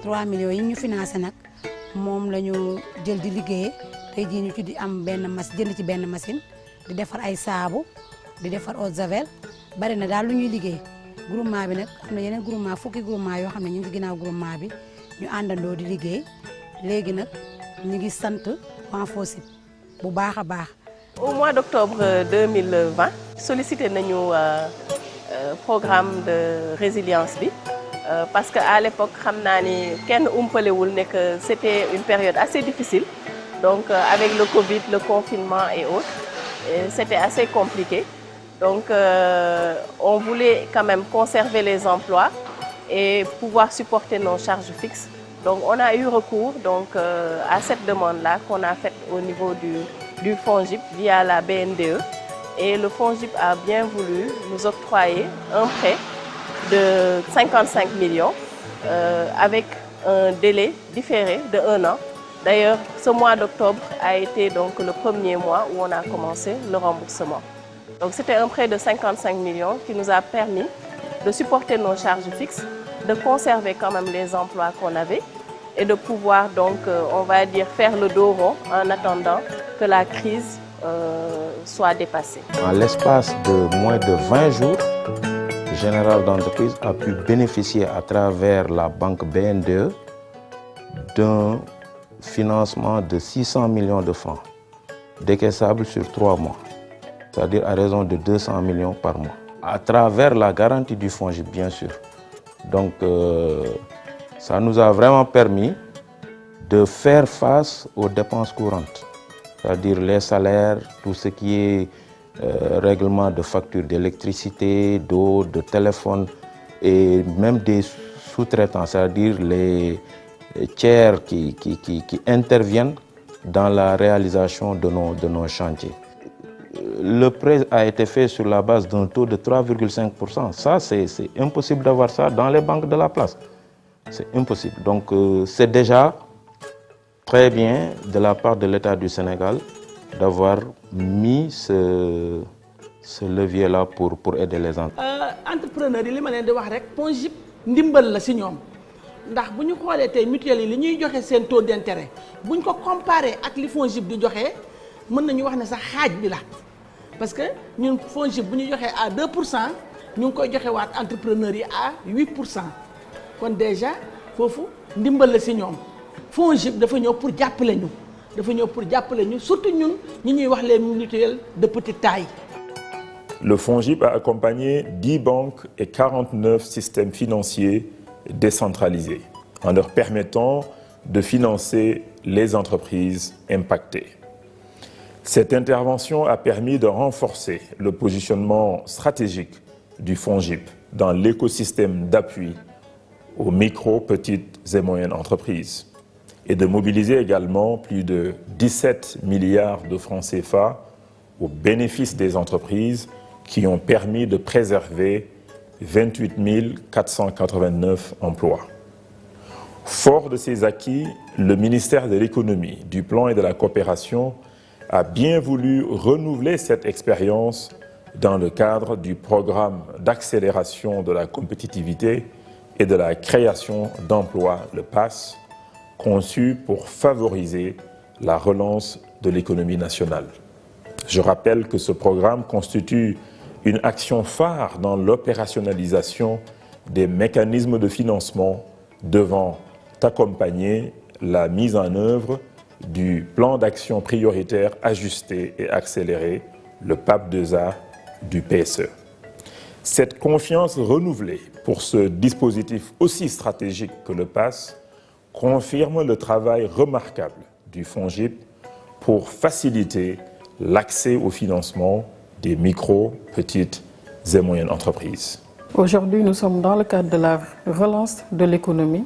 3 millions yi ñu financé nag moom la ñu jël di liggéey tey jii ñu ci di am jënd ci benn machine di defar ay saabu di defar eau de javel bari na daal lu ñuy liggéey groupement bi nag am na yeneen groupement fukki groupement yoo xam ne ñu ngi ci ginnaaw groupement bi ñu àndandoo di liggéey léegi nag ñu ngi sant waa FONGIP bu baax a baax. Au mois d'octobre 2020 sollicité nañu programme de résilience bi parce que à l'époque xam naa ni kenn umpalewul ne que c'était une période assez difficile donc avec le Covid, le confinement et autres c'était assez compliqué donc on voulait quand même conserver les emplois et pouvoir supporter nos charges fixes. Donc on a eu recours donc, à cette demande-là qu'on a faite au niveau du FONGIP via la BNDE. Et le FONGIP a bien voulu nous octroyer un prêt de 55 millions avec un délai différé de 1 an. D'ailleurs, ce mois d'octobre a été donc le premier mois où on a commencé le remboursement. Donc c'était un prêt de 55 millions qui nous a permis de supporter nos charges fixes, de conserver quand même les emplois qu'on avait et de pouvoir donc, on va dire, faire le dos rond en attendant que la crise soit dépassée. En l'espace de moins de 20 jours, Général d'entreprise a pu bénéficier à travers la banque BNDE d'un financement de 600 millions de francs, décaissable sur 3 mois, c'est-à-dire à raison de 200 millions par mois, à travers la garantie du FONGIP, bien sûr. Donc, ça nous a vraiment permis de faire face aux dépenses courantes, c'est-à-dire les salaires, tout ce qui est règlement de facture d'électricité, d'eau, de téléphone et même des sous-traitants, c'est-à-dire les tiers qui interviennent dans la réalisation de nos chantiers. Le prêt a été fait sur la base d'un taux de 3,5%. Ça, c'est impossible d'avoir ça dans les banques de la place. C'est impossible. Donc, c'est déjà très bien de la part de l'État du Sénégal d'avoir mis ce levier-là pour aider les entreprises. Entrepreneurs yi li ma leen di wax rek FONGIP ndimbal la si ñoom ndax bu ñu xoolee tey mutuelle yi li ñuy joxe seen taux d'intérêt bu ñu ko comparé ak li FONGIP di joxe mën nañu wax ne sax xaaj bi la parce que ñun FONGIP bu ñu joxee à 2% ñu ngi koy joxe waat entrepreneurs yi à 8%. kon déjà foofu ndimbal la si ñoom FONGIP dafa ñëw pour jàppale ñu surtout ñun ñi ñuy wax les mutuelles de petite taille. Le FONGIP a accompagné 10 banques et 49 systèmes financiers décentralisés en leur permettant de financer les entreprises impactées. Cette intervention a permis de renforcer le positionnement stratégique du FONGIP dans l'écosystème d'appui aux micro, petites et moyennes entreprises et de mobiliser également plus de 17 milliards de francs CFA au bénéfice des entreprises qui ont permis de préserver 28 489 emplois. Fort de ces acquis, le ministère de l'Économie, du Plan et de la Coopération a bien voulu renouveler cette expérience dans le cadre du programme d'accélération de la compétitivité et de la création d'emplois, le PASS, conçu pour favoriser la relance de l'économie nationale. Je rappelle que ce programme constitue une action phare dans l'opérationnalisation des mécanismes de financement devant accompagner la mise en œuvre du plan d'action prioritaire ajusté et accéléré, le PAP2A du PSE. Cette confiance renouvelée pour ce dispositif aussi stratégique que le PASS confirme le travail remarquable du FONGIP pour faciliter l'accès au financement des micro, petites et moyennes entreprises. Aujourd'hui, nous sommes dans le cadre de la relance de l'économie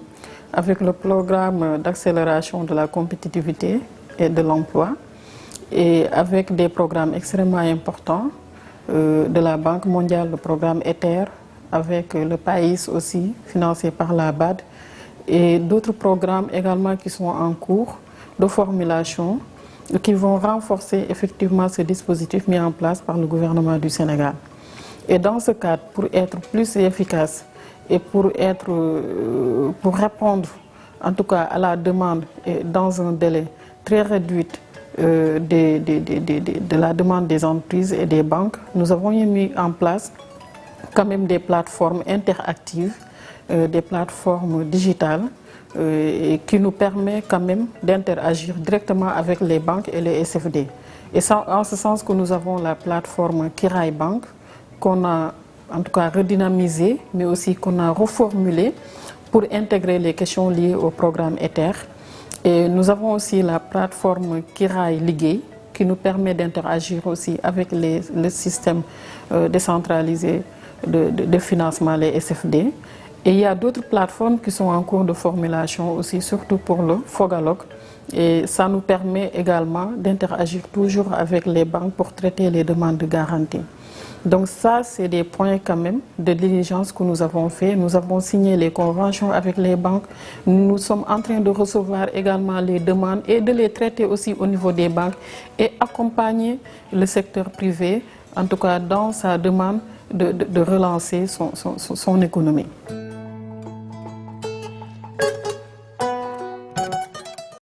avec le programme d'accélération de la compétitivité et de l'emploi et avec des programmes extrêmement importants de la Banque mondiale, le programme ETHER, avec le PAIS aussi, financé par la BAD, et d'autres programmes également qui sont en cours de formulation qui vont renforcer effectivement ce dispositif mis en place par le gouvernement du Sénégal. Et dans ce cadre, pour être plus efficace et pour répondre en tout cas à la demande et dans un délai très réduit de la demande des entreprises et des banques, nous avons mis en place quand même des plateformes interactives, des plateformes digitales et qui nous permettent quand même d'interagir directement avec les banques et les SFD. Et c'est en ce sens que nous avons la plateforme Kirai Bank qu'on a en tout cas redynamisée, mais aussi qu'on a reformulée pour intégrer les questions liées au programme ETHER. Et nous avons aussi la plateforme Kirai Liguey qui nous permet d'interagir aussi avec le système décentralisé de financement, les SFD. Et il y a d'autres plateformes qui sont en cours de formulation aussi, surtout pour le Fogalog. Et ça nous permet également d'interagir toujours avec les banques pour traiter les demandes de garantie. Donc ça, c'est des points quand même de diligence que nous avons fait. Nous avons signé les conventions avec les banques. Nous sommes en train de recevoir également les demandes et de les traiter aussi au niveau des banques et accompagner le secteur privé, en tout cas dans sa demande de relancer son économie.